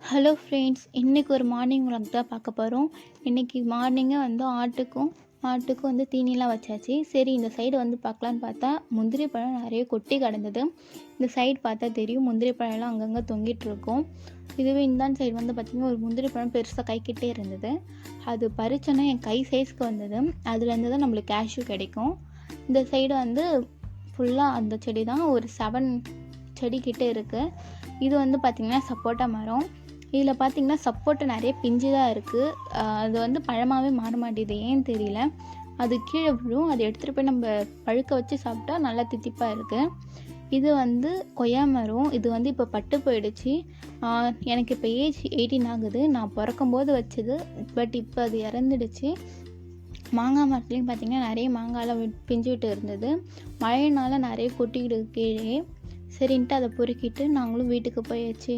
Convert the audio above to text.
Hello friends, இன்றைக்கி ஒரு morning vlog தான் பார்க்க போகிறோம். இன்றைக்கி மார்னிங்கே மாட்டுக்கும் தீனிலாம் வச்சாச்சு. சரி, இந்த சைடு பார்க்கலான்னு பார்த்தா முந்திரி பழம் நிறைய கொட்டி கிடந்தது. இந்த சைடு பார்த்தா தெரியும், முந்திரி பழம்லாம் அங்கங்கே தொங்கிட்டு இருக்கும். இதுவே இந்தாண்ட சைடு பார்த்திங்கன்னா ஒரு முந்திரி பழம் பெருசாக கைக்கிட்டே இருந்தது. அது பறிச்சோன்னா என் கை சைஸ்க்கு வந்தது. அதுலேருந்து தான் நம்மளுக்கு கேஷ்யூ கிடைக்கும். இந்த சைடு ஃபுல்லாக அந்த செடி தான் ஒரு 7 செடிக்கிட்டே இருக்குது. இது பார்த்திங்கன்னா சப்போட்டா மரம். இதில் பார்த்திங்கன்னா சப்போட்டா நிறைய பிஞ்சு தான் இருக்குது. அது பழமாகவே மாற மாட்டேது, ஏன்னு தெரியல. அது கீழே விழும். அதை எடுத்துகிட்டு போய் நம்ம பழுக்க வச்சு சாப்பிட்டா நல்லா தித்திப்பாக இருக்குது. இது கொய்யா மரம். இது இப்போ பட்டு போயிடுச்சு. எனக்கு இப்போ ஏஜ் 18 ஆகுது. நான் பிறக்கும்போது வச்சது, பட் இப்போ அது இறந்துடுச்சு. மாங்காய் மரத்துலேயும் பார்த்திங்கன்னா நிறைய மாங்காயெலாம் பிஞ்சு விட்டு இருந்தது. மழையினால் நிறைய கொட்டிக்கிட்டு கீழே. சரின்ட்டு அதை பொறுக்கிட்டு நாங்களும் வீட்டுக்கு போயாச்சு.